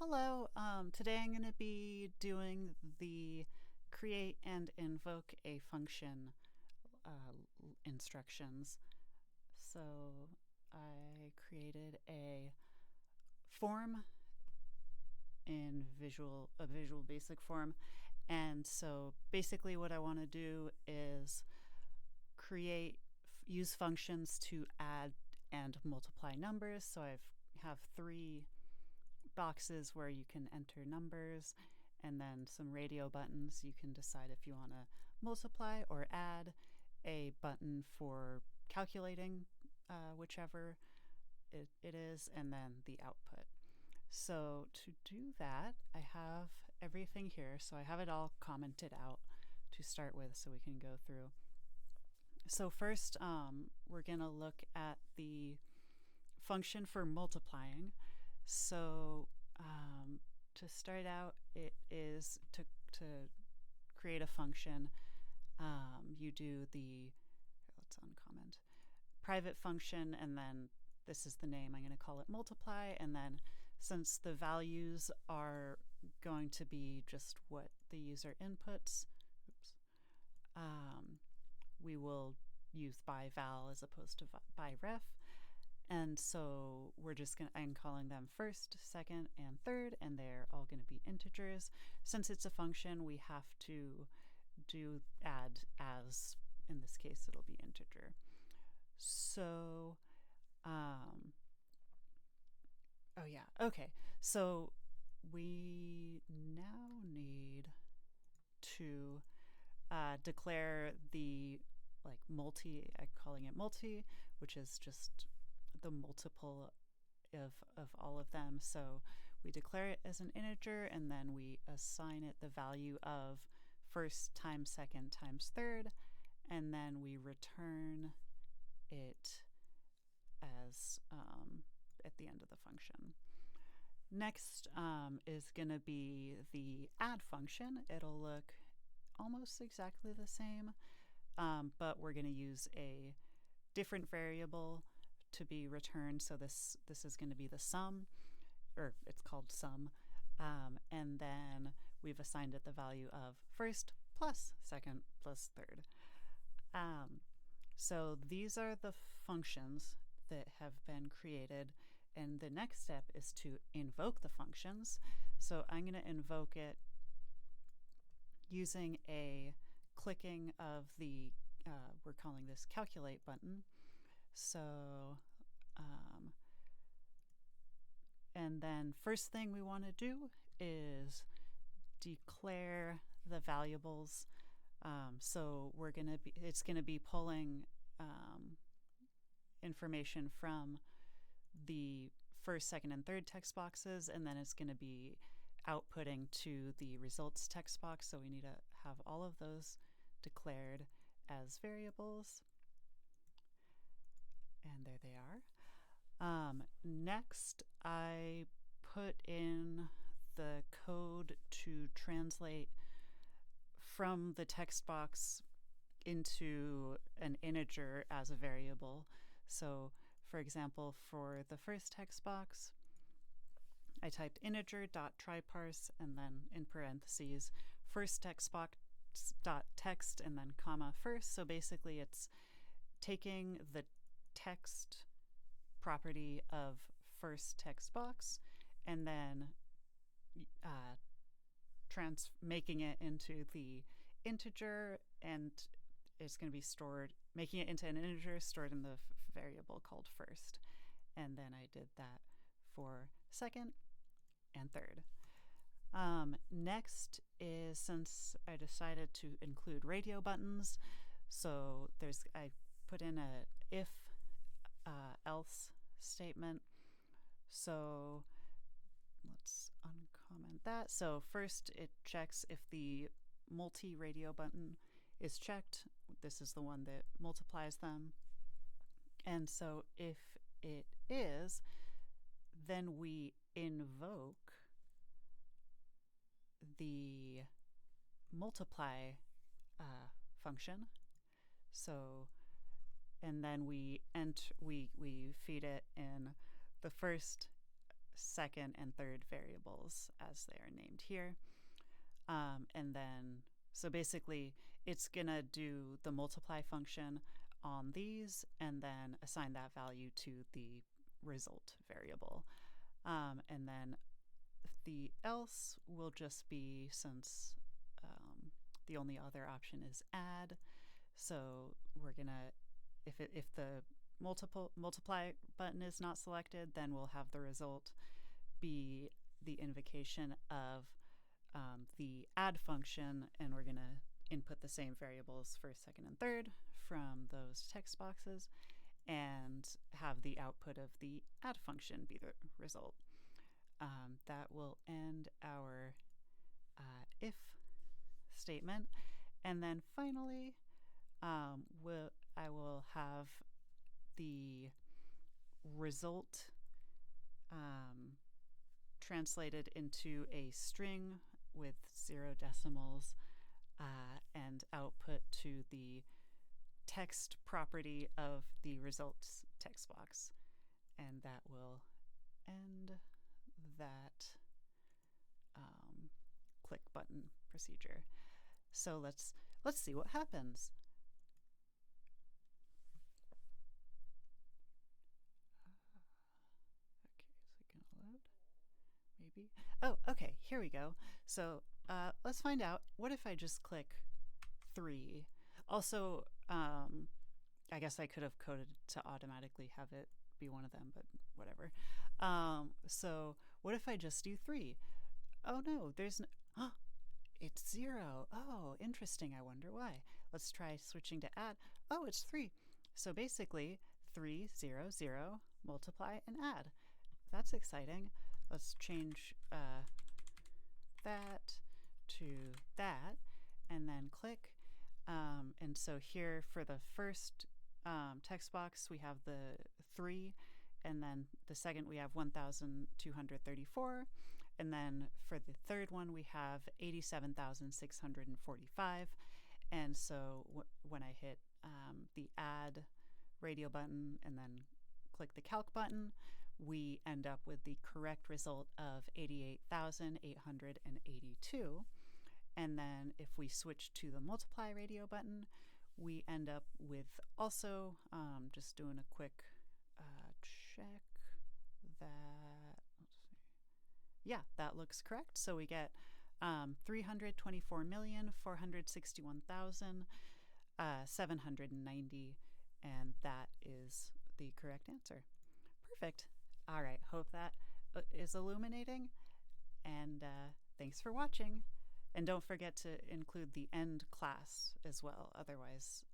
Hello, today I'm going to be doing the create and invoke a function instructions. So I created a form in a visual basic form, and so basically what I want to do is use functions to add and multiply numbers. So I have three boxes where you can enter numbers, and then some radio buttons. You can decide if you want to multiply or add, a button for calculating whichever it is, and then the output. So to do that, I have everything here. So I have it all commented out to start with so we can go through. So first, we're going to look at the function for multiplying. So to start out, it is to create a function. You do let's uncomment, private function, and then this is the name. I'm going to call it multiply. And then since the values are going to be just what the user inputs, we will use by val as opposed to by ref. And so I'm calling them first, second, and third, and they're all going to be integers. Since it's a function, we have to add as, in this case, it'll be integer. So, so we now need to declare the I'm calling it multi, which is just the multiple of all of them. So we declare it as an integer, and then we assign it the value of first times second times third, and then we return it as at the end of the function. Next is going to be the add function. It'll look almost exactly the same, but we're going to use a different variable to be returned. So this is going to be the sum, or it's called sum, and then we've assigned it the value of first plus second plus third. So these are the functions that have been created, and the next step is to invoke the functions. So I'm going to invoke it using a clicking of the we're calling this calculate button. So and then first thing we want to do is declare the variables. So it's going to be pulling information from the first, second, and third text boxes, and then it's going to be outputting to the results text box. So we need to have all of those declared as variables. And there they are. Next, I put in the code to translate from the text box into an integer as a variable. So, for example, for the first text box, I typed integer.tryparse and then in parentheses first text box dot text and then comma first. So basically it's taking the text property of first text box and then making it into the integer, and it's going to be making it into an integer stored in the variable called first. And then I did that for second and third. Next is, since I decided to include radio buttons, so I put in a if else statement. So let's uncomment that. So first it checks if the multi-radio button is checked. This is the one that multiplies them. And so if it is, then we invoke the multiply function. So, and then we feed it in the first second and third variables as they are named here. And then, so basically, it's going to do the multiply function on these and then assign that value to the result variable. And then the else will just be, since the only other option is add, so we're going to, if the multiply button is not selected, then we'll have the result be the invocation of the add function, and we're going to input the same variables for second and third from those text boxes and have the output of the add function be the result. That will end our if statement. And then finally, I will have the result translated into a string with 0 decimals and output to the text property of the results text box. And that will end that click button procedure. So let's see what happens. Okay, is it gonna load? Maybe. Oh, okay, here we go. So let's find out. What if I just click 3? Also, I guess I could have coded to automatically have it be one of them, but whatever. So what if I just do 3? Oh no, there's no, it's 0. Oh, interesting. I wonder why. Let's try switching to add. Oh, it's 3. So basically 3, 0, 0, multiply and add. That's exciting. Let's change that to that and then click. And so here for the first text box, we have the 3, and then the second we have 1,234. And then for the third one, we have 87,645. And so when I hit the add radio button and then click the calc button, we end up with the correct result of 88,882. And then if we switch to the multiply radio button, we end up with also, just doing a quick check that, let's see. Yeah, that looks correct. So we get 324,461,790, and that is the correct answer. Perfect. All right, hope that is illuminating, and thanks for watching. And don't forget to include the end class as well, otherwise